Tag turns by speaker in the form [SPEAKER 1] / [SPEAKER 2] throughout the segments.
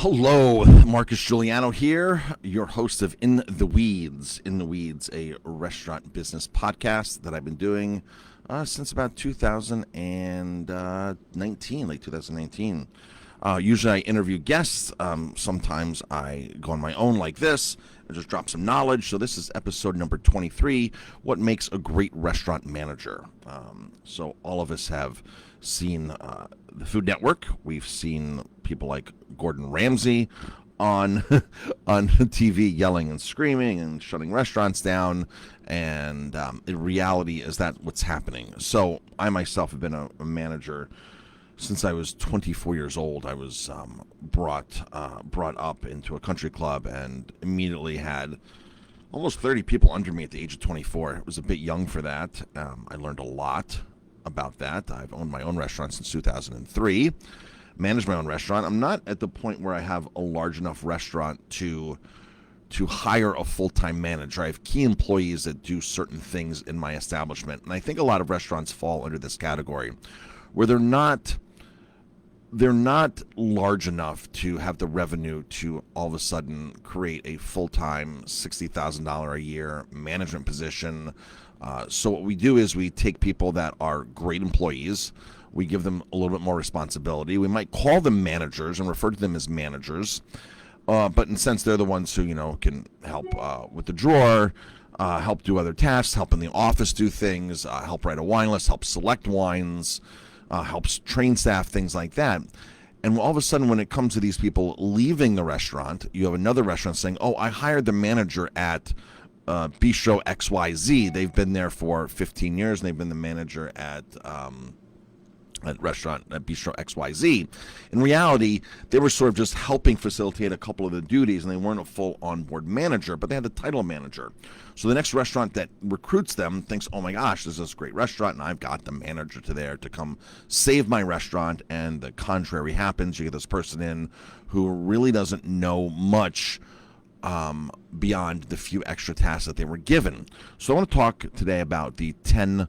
[SPEAKER 1] Hello, Marcus Guiliano here, your host of In the Weeds. In the Weeds, a restaurant business podcast that I've been doing since about 2019, late 2019. Usually I interview guests. Sometimes I go on my own like this and just drop some knowledge. So this is episode number 23, What Makes a Great Restaurant Manager. So all of us have seen the Food Network. We've seen people like Gordon Ramsay on on TV yelling and screaming and shutting restaurants down. And in reality, is that what's happening? So I myself have been a manager since I was 24 years old. I was brought up into a country club and immediately had almost 30 people under me at the age of 24. It was a bit young for that. I learned a lot about that. I've owned my own restaurant since 2003, managed my own restaurant. I'm not at the point where I have a large enough restaurant to hire a full-time manager. I have key employees that do certain things in my establishment, and I think a lot of restaurants fall under this category where they're not large enough to have the revenue to all of a sudden create a full-time $60,000 a year management position. So what we do is we take people that are great employees. We give them a little bit more responsibility. We might call them managers and refer to them as managers. But in a sense, they're the ones who, can help with the drawer, help do other tasks, help in the office do things, help write a wine list, help select wines, helps train staff, things like that. And all of a sudden, when it comes to these people leaving the restaurant, you have another restaurant saying, oh, I hired the manager at Bistro XYZ. They've been there for 15 years, and they've been the manager at restaurant at Bistro XYZ. In reality, they were sort of just helping facilitate a couple of the duties, and they weren't a full onboard manager, but they had the title manager. So the next restaurant that recruits them thinks, oh my gosh, this is this great restaurant, and I've got the manager to come save my restaurant. And the contrary happens. You get this person in who really doesn't know much beyond the few extra tasks that they were given. So I want to talk today about the 10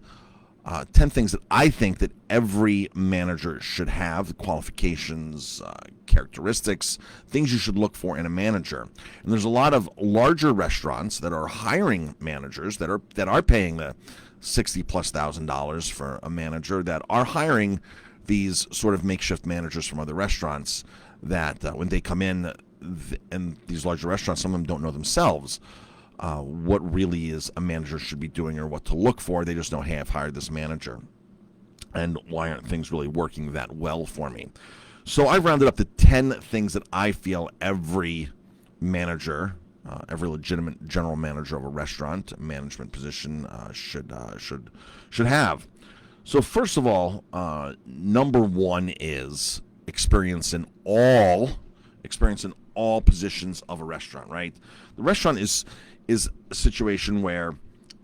[SPEAKER 1] things that I think that every manager should have, qualifications, characteristics, things you should look for in a manager. And there's a lot of larger restaurants that are hiring managers that are paying the $60,000+ for a manager, that are hiring these sort of makeshift managers from other restaurants that when they come in, and these larger restaurants, some of them don't know themselves what really is a manager should be doing or what to look for. They just know, hey, I've hired this manager, and why aren't things really working that well for me? So I rounded up the 10 things that I feel every manager, every legitimate general manager of a restaurant management position should have. So first of all, number one is experience in all positions of a restaurant, right? The restaurant is a situation where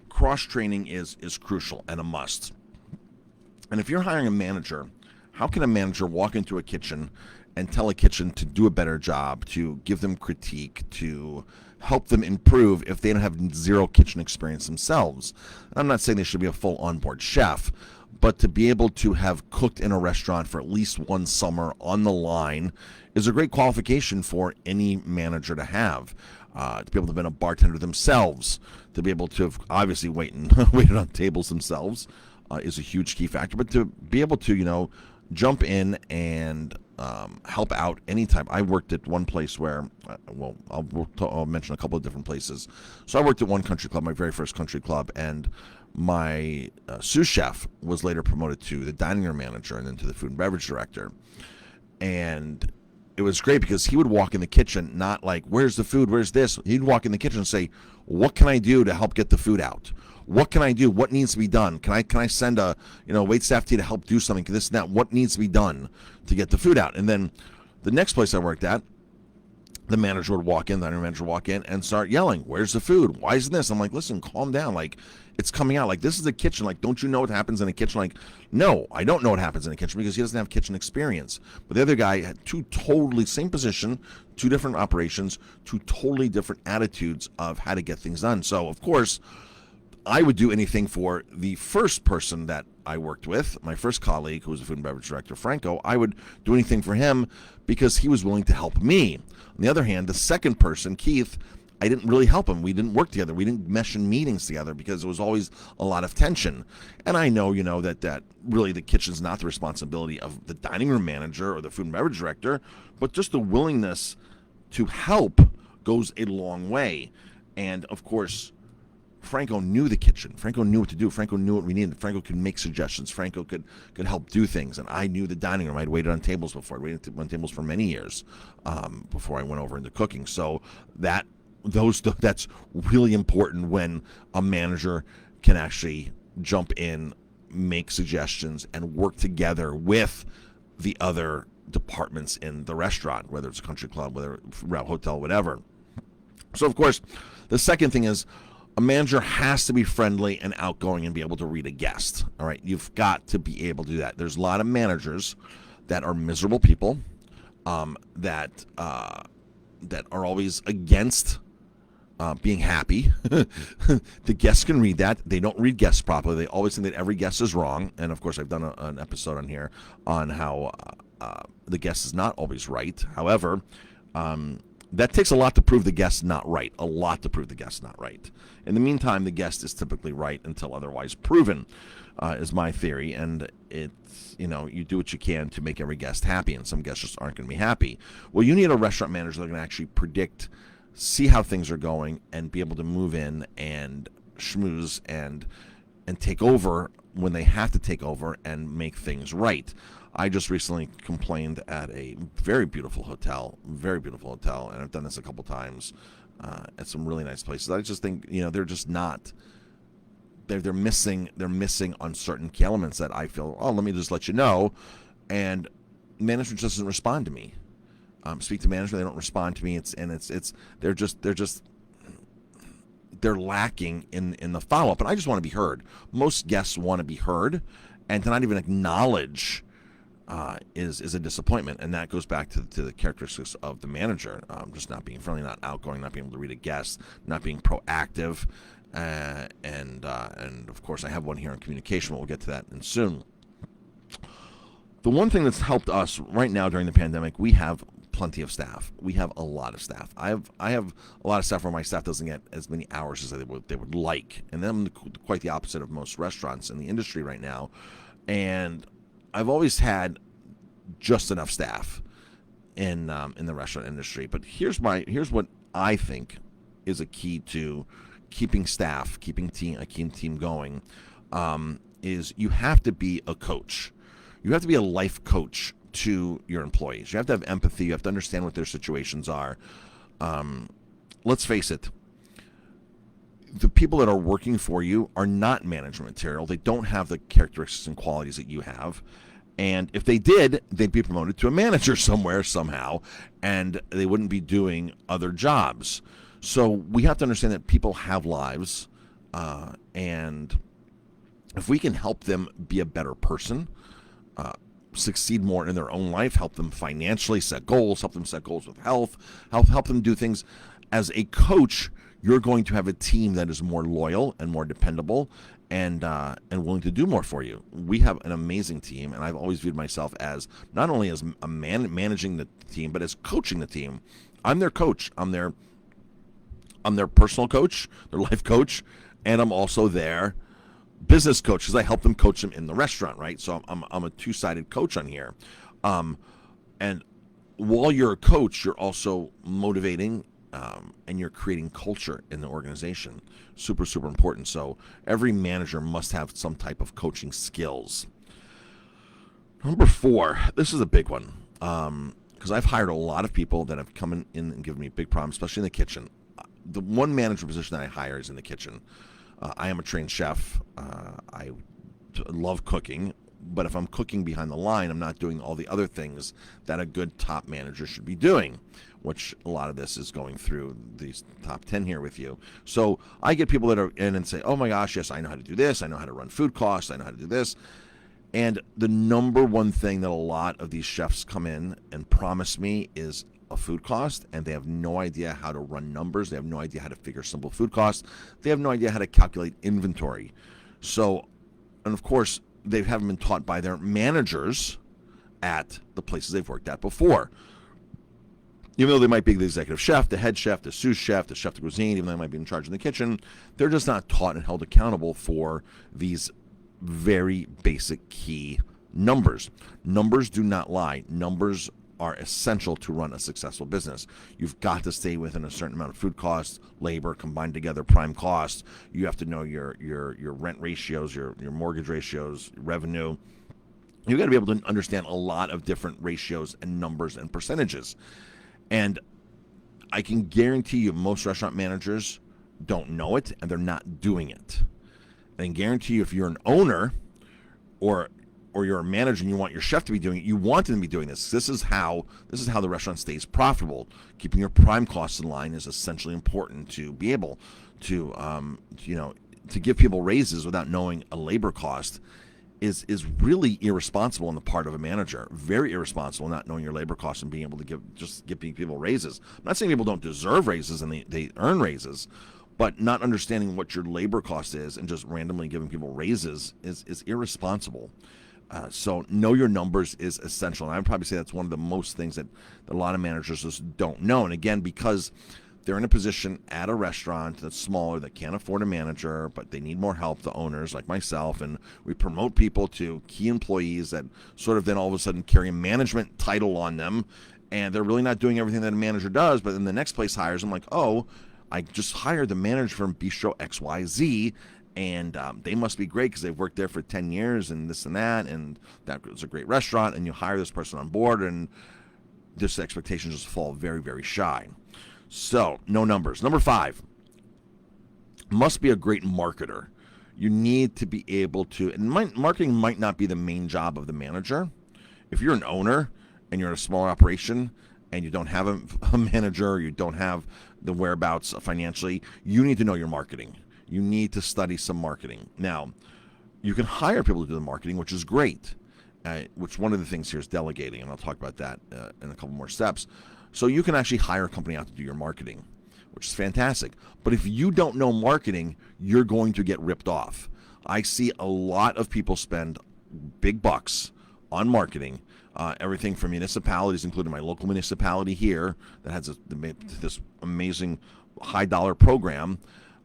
[SPEAKER 1] cross-training is crucial and a must. And if you're hiring a manager, how can a manager walk into a kitchen and tell a kitchen to do a better job, to give them critique, to help them improve if they don't have zero kitchen experience themselves? I'm not saying they should be a full onboard chef, but to be able to have cooked in a restaurant for at least one summer on the line is a great qualification for any manager to have. To be able to have been a bartender themselves, to be able to have obviously waited on tables themselves is a huge key factor. But to be able to, jump in and help out anytime. I worked at one place where, I'll mention a couple of different places. So I worked at one country club, my very first country club, and my sous chef was later promoted to the dining room manager and then to the food and beverage director. And it was great because he would walk in the kitchen, not like, where's the food, where's this? He'd walk in the kitchen and say, what can I do to help get the food out? What can I do? What needs to be done? Can I send a wait staff team to help do something? This and that. What needs to be done to get the food out? And then the next place I worked at, the manager would walk in, the dining manager would walk in and start yelling, where's the food? Why isn't this? I'm like, listen, calm down. Like, it's coming out. Like, this is a kitchen. Like, don't you know what happens in a kitchen? Like, no, I don't know what happens in a kitchen because he doesn't have kitchen experience. But the other guy had two totally same position, two different operations, two totally different attitudes of how to get things done. So, of course, I would do anything for the first person that I worked with, my first colleague, who was the food and beverage director, Franco. I would do anything for him because he was willing to help me. On the other hand, the second person, Keith, I didn't really help him. We didn't work together. We didn't mesh in meetings together because there was always a lot of tension. And I know, that really the kitchen's not the responsibility of the dining room manager or the food and beverage director, but just the willingness to help goes a long way. And of course, Franco knew the kitchen. Franco knew what to do. Franco knew what we needed. Franco could make suggestions. Franco could help do things. And I knew the dining room. I'd waited on tables before. I waited on tables for many years before I went over into cooking. So that's really important when a manager can actually jump in, make suggestions, and work together with the other departments in the restaurant, whether it's a country club, whether it's a hotel, whatever. So, of course, the second thing is, a manager has to be friendly and outgoing and be able to read a guest. All right, you've got to be able to do that. There's a lot of managers that are miserable people, that are always against being happy. The guests can read that. They don't read guests properly. They always think that every guest is wrong. And of course, I've done an episode on here on how the guest is not always right. However, that takes a lot to prove the guest's not right. A lot to prove the guest's not right. In the meantime, the guest is typically right until otherwise proven, is my theory. And it's, you do what you can to make every guest happy, and some guests just aren't going to be happy. Well, you need a restaurant manager that can actually predict, see how things are going, and be able to move in and schmooze and take over when they have to take over and make things right. I just recently complained at a very beautiful hotel, and I've done this a couple times at some really nice places. I just think, they're just not, they're missing on certain key elements that I feel, let me just let you know, and management just doesn't respond to me. Speak to management, they don't respond to me. They're lacking in the follow-up, and I just want to be heard. Most guests want to be heard, and to not even acknowledge is a disappointment, and that goes back to the characteristics of the manager, just not being friendly, not outgoing, not being able to read a guest, not being proactive, and of course I have one here on communication, but we'll get to that in soon. The one thing that's helped us right now during the pandemic, we have plenty of staff. We have a lot of staff. I have a lot of staff where my staff doesn't get as many hours as they would like, and I'm quite the opposite of most restaurants in the industry right now. And I've always had just enough staff in the restaurant industry. But here's what I think is a key to keeping staff, keeping a team going, is you have to be a coach. You have to be a life coach to your employees. You have to have empathy. You have to understand what their situations are. Let's face it. The people that are working for you are not management material. They don't have the characteristics and qualities that you have. And if they did, they'd be promoted to a manager somewhere, somehow, and they wouldn't be doing other jobs. So we have to understand that people have lives, and if we can help them be a better person, succeed more in their own life, help them financially set goals, help them set goals with health, help them do things. As a coach, you're going to have a team that is more loyal and more dependable and willing to do more for you. We have an amazing team, and I've always viewed myself as not only as a managing the team, but as coaching the team. I'm their coach. I'm their personal coach, their life coach, and I'm also their business coach because I help them coach them in the restaurant, right? So I'm a two-sided coach on here. And while you're a coach, you're also motivating and you're creating culture in the organization. Super, super important. So every manager must have some type of coaching skills. Number 4, this is a big one because I've hired a lot of people that have come in and given me big problems, especially in the kitchen. The one manager position that I hire is in the kitchen. I am a trained chef. I love cooking, but if I'm cooking behind the line, I'm not doing all the other things that a good top manager should be doing, which a lot of this is going through these top 10 here with you. So I get people that are in and say, oh my gosh, yes, I know how to do this. I know how to run food costs. I know how to do this. And the number one thing that a lot of these chefs come in and promise me is, a food cost, and they have no idea how to run numbers. They have no idea how to figure simple food costs. They have no idea how to calculate inventory. So, and of course, they haven't been taught by their managers at the places they've worked at before. Even though they might be the executive chef, the head chef, the sous chef, the chef de cuisine, even though they might be in charge in the kitchen, they're just not taught and held accountable for these very basic key numbers. Numbers do not lie. Numbers are essential to run a successful business. You've got to stay within a certain amount of food costs, labor, combined together, prime costs. You have to know your rent ratios, your mortgage ratios, revenue. You've got to be able to understand a lot of different ratios and numbers and percentages. And I can guarantee you most restaurant managers don't know it, and they're not doing it. And guarantee you if you're an owner or you're a manager and you want your chef to be doing it, you want them to be doing this. This is how the restaurant stays profitable. Keeping your prime costs in line is essentially important to be able to to give people raises without knowing a labor cost is really irresponsible on the part of a manager. Very irresponsible not knowing your labor costs and being able to give people raises. I'm not saying people don't deserve raises and they earn raises, but not understanding what your labor cost is and just randomly giving people raises is irresponsible. So know your numbers is essential. And I would probably say that's one of the most things that a lot of managers just don't know. And again, because they're in a position at a restaurant that's smaller, that can't afford a manager, but they need more help, the owners like myself, and we promote people to key employees that sort of then all of a sudden carry a management title on them, and they're really not doing everything that a manager does, but then the next place hires them like, oh, I just hired the manager from Bistro XYZ, and they must be great because they've worked there for 10 years and this and that was a great restaurant, and you hire this person on board, and this expectations just fall very, very shy. So, no numbers. Number 5, must be a great marketer. You need to be able to, and marketing might not be the main job of the manager. If you're an owner and you're in a smaller operation and you don't have a manager, you don't have the whereabouts financially, you need to know your marketing. You need to study some marketing. Now, you can hire people to do the marketing, which is great, which one of the things here is delegating, and I'll talk about that in a couple more steps. So you can actually hire a company out to do your marketing, which is fantastic. But if you don't know marketing, you're going to get ripped off. I see a lot of people spend big bucks on marketing, everything from municipalities, including my local municipality here that has this amazing high-dollar program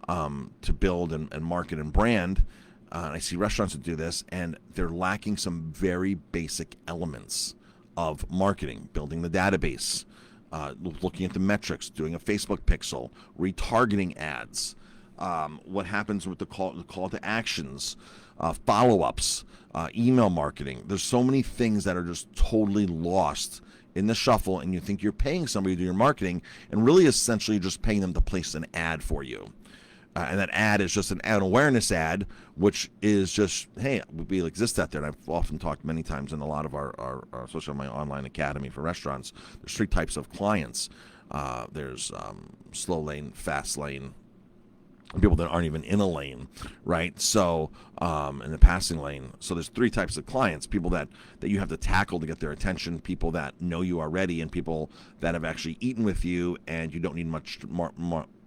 [SPEAKER 1] to build and market and brand. I see restaurants that do this, and they're lacking some very basic elements of marketing, building the database, looking at the metrics, doing a Facebook pixel, retargeting ads, what happens with the call to actions, follow-ups, email marketing. There's so many things that are just totally lost in the shuffle, and you think you're paying somebody to do your marketing, and really essentially just paying them to place an ad for you. And that ad is just an ad awareness ad, which is just, hey, we exist out there. And I've often talked many times in a lot of our especially on my online academy for restaurants, there's 3 types of clients. There's slow lane, fast lane, people that aren't even in a lane, right? So, in the passing lane. So there's 3 types of clients: people that you have to tackle to get their attention, people that know you already, and people that have actually eaten with you, and you don't need much more.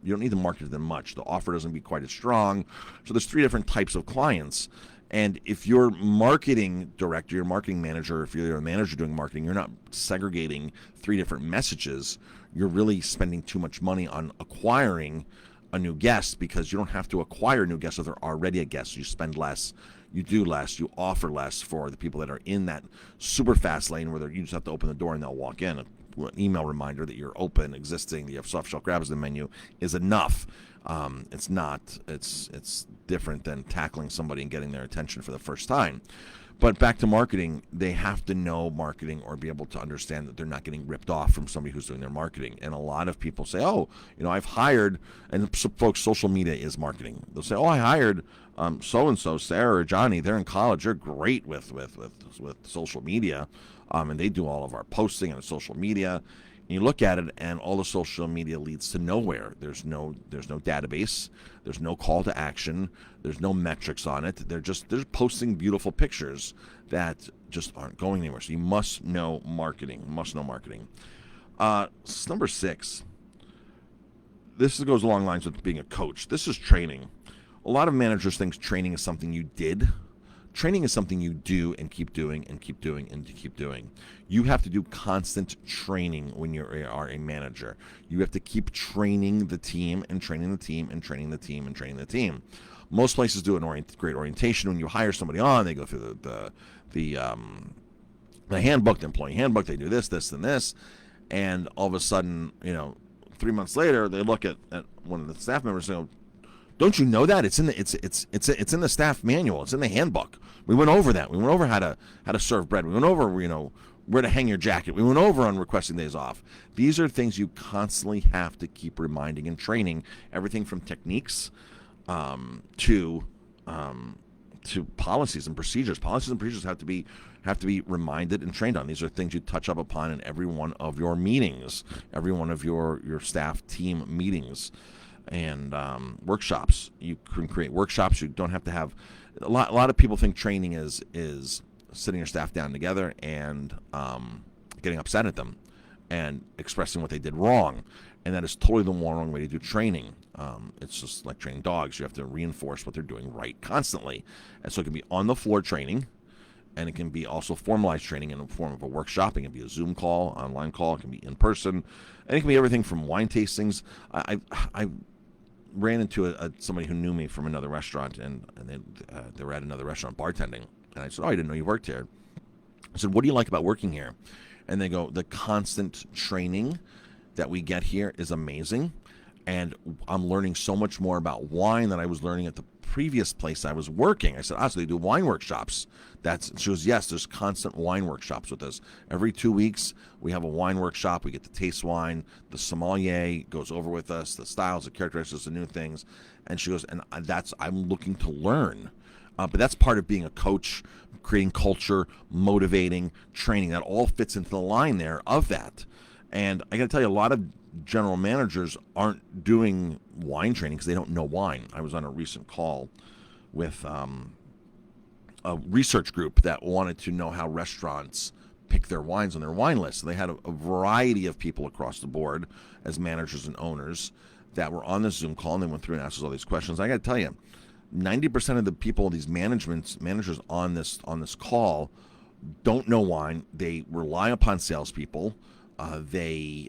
[SPEAKER 1] You don't need to market to them much. The offer doesn't be quite as strong. So there's 3 different types of clients. And if your marketing director, your marketing manager, if you're a manager doing marketing, you're not segregating 3 different messages, you're really spending too much money on acquiring a new guest, because you don't have to acquire new guests if they're already a guest. You spend less, you do less, you offer less for the people that are in that super fast lane where you just have to open the door and they'll walk in. An email reminder that you're open, existing, that you have soft shell grabs in the menu is enough. It's different than tackling somebody and getting their attention for the first time. But back to marketing, they have to know marketing or be able to understand that they're not getting ripped off from somebody who's doing their marketing. And a lot of people say, oh, I've hired, and folks, social media is marketing. They'll say, oh, I hired so-and-so, Sarah or Johnny. They're in college. They're great with social media. And they do all of our posting on social media. And you look at it, and all the social media leads to nowhere. There's no database. There's no call to action. There's no metrics on it. They're posting beautiful pictures that just aren't going anywhere. So you must know marketing. Number 6. This goes along lines with being a coach. This is training. A lot of managers think training is something you did. Training is something you do and keep doing and keep doing and keep doing. You have to do constant training when you are a manager. You have to keep training the team and training the team and training the team and training the team. Most places do great orientation. When you hire somebody on, they go through the handbook, the employee handbook. They do this, this, and this, and all of a sudden, 3 months later, they look at one of the staff members and go, "Don't you know that it's in the staff manual? It's in the handbook. We went over that. We went over how to serve bread. We went over where to hang your jacket. We went over on requesting days off." These are things you constantly have to keep reminding and training. Everything from techniques to policies and procedures. Policies and procedures have to be reminded and trained on. These are things you touch up upon in every one of your meetings, every one of your staff team meetings. And workshops. You can create workshops. You don't have to have a lot of people think training is sitting your staff down together and getting upset at them and expressing what they did wrong, and that is totally the wrong way to do training. It's just like training dogs. You have to reinforce what they're doing right constantly, and so it can be on the floor training, and it can be also formalized training in the form of a workshop. It can be a Zoom call, online call. It can be in person, and it can be everything from wine tastings. I ran into somebody who knew me from another restaurant, and they were at another restaurant bartending. And I said, "Oh, I didn't know you worked here." I said, "What do you like about working here?" And they go, "The constant training that we get here is amazing. And I'm learning so much more about wine than I was learning at the previous place I was working." I said, so they do wine workshops. She goes, "Yes, there's constant wine workshops with us. Every 2 weeks, we have a wine workshop. We get to taste wine. The sommelier goes over with us, the styles, the characteristics, the new things." And she goes, "And I'm looking to learn." But that's part of being a coach, creating culture, motivating, training. That all fits into the line there of that. And I got to tell you, a lot of general managers aren't doing wine training because they don't know wine. I was on a recent call with a research group that wanted to know how restaurants pick their wines on their wine list. So they had a variety of people across the board as managers and owners that were on this Zoom call, and they went through and asked us all these questions. I got to tell you, 90% of the people, these managers on this call, don't know wine. They rely upon salespeople. They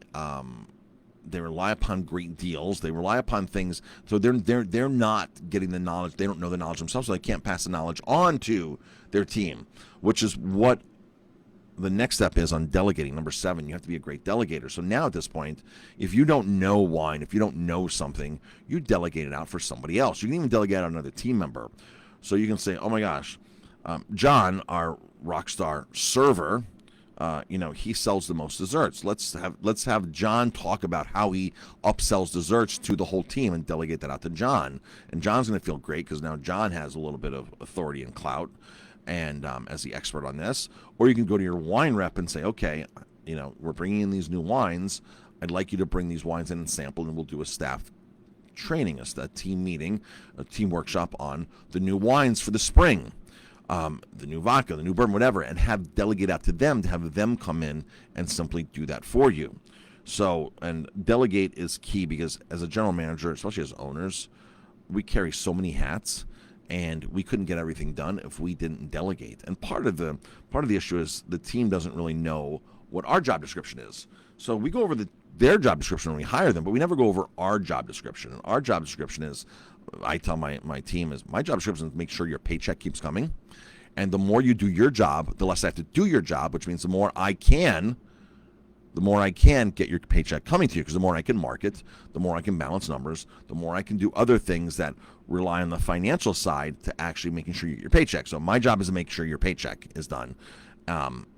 [SPEAKER 1] rely upon great deals. They rely upon things. So they're not getting the knowledge. They don't know the knowledge themselves, so they can't pass the knowledge on to their team, which is what the next step is on delegating. Number 7, you have to be a great delegator. So now at this point, if you don't know wine, if you don't know something, you delegate it out for somebody else. You can even delegate out another team member. So you can say, "Oh my gosh, John, our rock star server, he sells the most desserts. Let's have John talk about how he upsells desserts to the whole team and delegate that out to John." And John's going to feel great because now John has a little bit of authority and clout, and as the expert on this. Or you can go to your wine rep and say, "Okay, we're bringing in these new wines. I'd like you to bring these wines in and sample, and we'll do a staff training, a team meeting, a team workshop on the new wines for the spring." The new vodka, the new bourbon, whatever, and delegate out to them to have them come in and simply do that for you. So, and delegate is key because as a general manager, especially as owners, we carry so many hats, and we couldn't get everything done if we didn't delegate. And part of the issue is the team doesn't really know what our job description is. So we go over their job description when we hire them, but we never go over our job description. And our job description is, I tell my team, is my job description is make sure your paycheck keeps coming. And the more you do your job, the less I have to do your job, which means the more I can get your paycheck coming to you, because the more I can market, the more I can balance numbers, the more I can do other things that rely on the financial side to actually making sure you get your paycheck. So my job is to make sure your paycheck is done.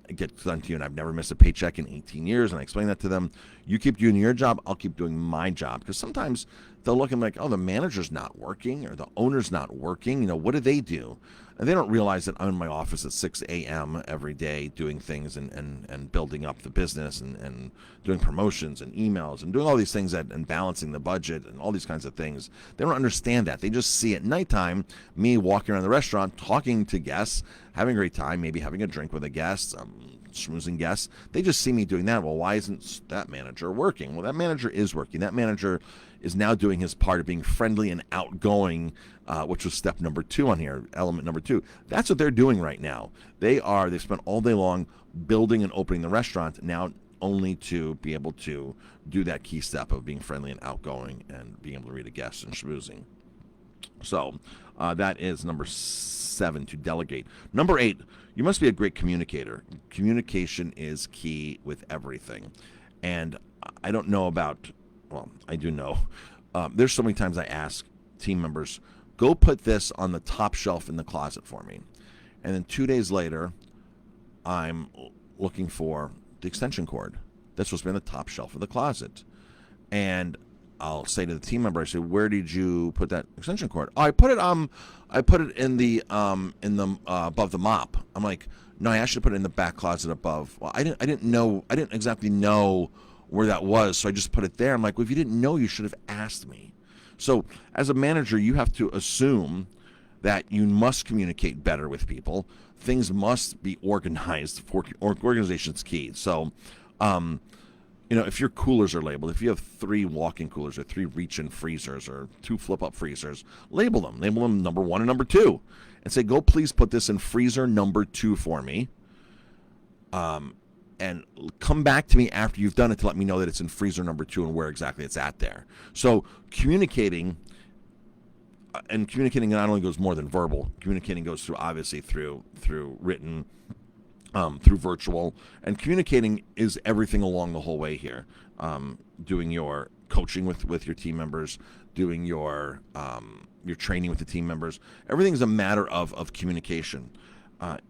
[SPEAKER 1] It gets done to you, and I've never missed a paycheck in 18 years, and I explain that to them. You keep doing your job, I'll keep doing my job. Because sometimes they'll look at me like, "Oh, the manager's not working, or the owner's not working. What do they do?" And they don't realize that I'm in my office at 6 a.m. every day doing things and building up the business and doing promotions and emails and doing all these things and balancing the budget and all these kinds of things. They don't understand that. They just see at nighttime me walking around the restaurant, talking to guests, having a great time, maybe having a drink with a guest, schmoozing guests. They just see me doing that. Well, why isn't that manager working? Well, that manager is working. That manager is now doing his part of being friendly and outgoing, which was step number 2 on here, element number 2. That's what they're doing right now. They spent all day long building and opening the restaurant, now only to be able to do that key step of being friendly and outgoing and being able to read a guest and schmoozing. So that is number 7, to delegate. Number 8, you must be a great communicator. Communication is key with everything. And I don't know about, well, I do know. There's so many times I ask team members, go put this on the top shelf in the closet for me. And then 2 days later, I'm looking for the extension cord that's supposed to be on the top shelf of the closet. And I'll say to the team member, I say, where did you put that extension cord? Oh, I put it in the above the mop. I'm like, no, I actually put it in the back closet above. Well, I didn't exactly know where that was, so I just put it there. I'm like, well, if you didn't know, you should have asked me. So as a manager, you have to assume that you must communicate better with people. Things must be organized. Organization's key. So, if your coolers are labeled, if you have 3 walk-in coolers or 3 reach-in freezers or 2 flip-up freezers, label them. Label them number 1 and number 2. And say, go please put this in freezer number 2 for me. And come back to me after you've done it to let me know that it's in freezer number 2 and where exactly it's at there. So communicating not only goes more than verbal. Communicating goes through, obviously, through written, through virtual, and communicating is everything along the whole way here. Doing your coaching with your team members, doing your training with the team members. Everything's a matter of communication.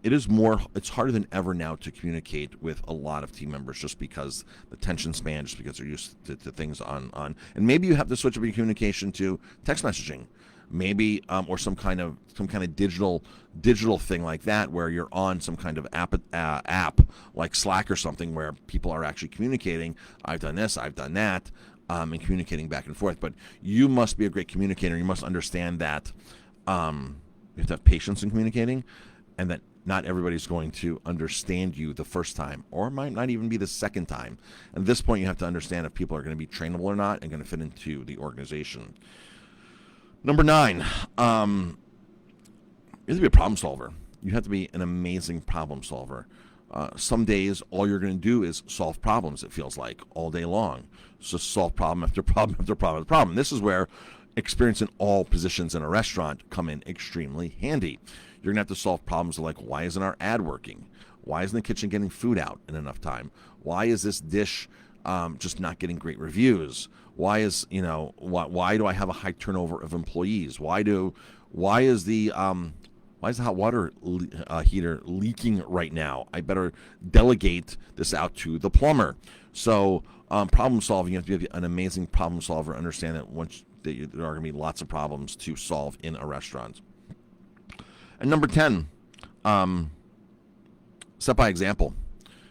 [SPEAKER 1] It's harder than ever now to communicate with a lot of team members, just because the attention span, just because they're used to things on, and maybe you have to switch up your communication to text messaging, maybe, or some kind of digital thing like that, where you're on some kind of app like Slack or something, where people are actually communicating. I've done this, I've done that, and communicating back and forth. But you must be a great communicator. You must understand that you have to have patience in communicating, and that not everybody's going to understand you the first time, or might not even be the second time. At this point, you have to understand if people are going to be trainable or not and going to fit into the organization. Number 9, you have to be a problem solver. You have to be an amazing problem solver. Some days, all you're going to do is solve problems, it feels like, all day long. So solve problem after problem after problem after problem. This is where experience in all positions in a restaurant come in extremely handy. You're going to have to solve problems like, why isn't our ad working? Why isn't the kitchen getting food out in enough time? Why is this dish just not getting great reviews? Why do I have a high turnover of employees? Why is the hot water heater leaking right now? I better delegate this out to the plumber. So problem solving, you have to be an amazing problem solver. Understand that there are going to be lots of problems to solve in a restaurant. And number 10, set by example.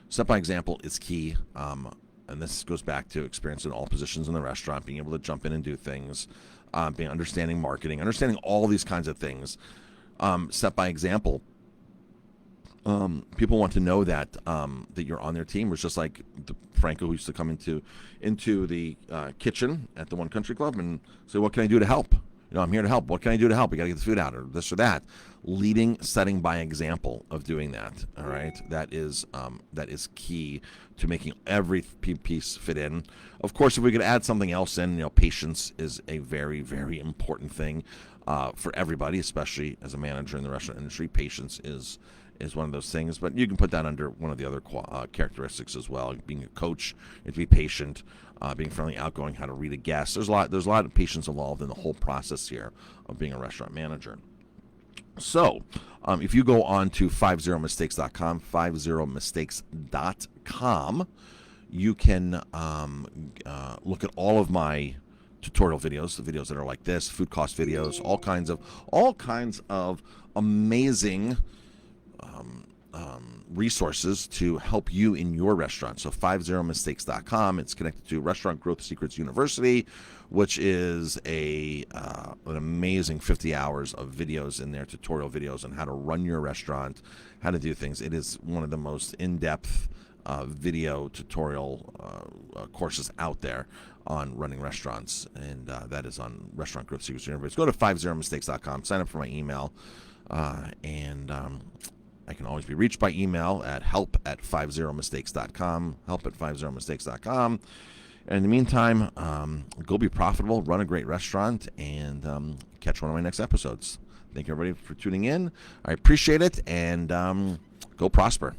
[SPEAKER 1] Set by example is key. And this goes back to experience in all positions in the restaurant, being able to jump in and do things, understanding marketing, understanding all these kinds of things. Set by example. People want to know that you're on their team. It was just like Franco, who used to come into the kitchen at the One Country Club and say, "What can I do to help? I'm here to help. What can I do to help? We got to get the food out, or this or that." Leading, setting by example of doing that. All right, that is key to making every piece fit in. Of course, if we could add something else in, patience is a very, very important thing for everybody, especially as a manager in the restaurant industry. Patience is one of those things, but you can put that under one of the other characteristics as well. Being a coach, you have to be patient, being friendly, outgoing, how to read a guest. There's a lot of patience involved in the whole process here of being a restaurant manager. So, if you go on to 50mistakes.com, 50mistakes.com, you can look at all of my tutorial videos, the videos that are like this, food cost videos, all kinds of amazing resources to help you in your restaurant. So 50mistakes.com. It's connected to Restaurant Growth Secrets University, which is an amazing 50 hours of videos in there, tutorial videos on how to run your restaurant, how to do things. It is one of the most in-depth video tutorial courses out there on running restaurants, and that is on Restaurant Growth Secrets University. Go to 50mistakes.com, sign up for my email, and I can always be reached by email at help@50mistakes.com, help@50mistakes.com. And in the meantime, go be profitable, run a great restaurant, and catch one of my next episodes. Thank you, everybody, for tuning in. I appreciate it, and go prosper.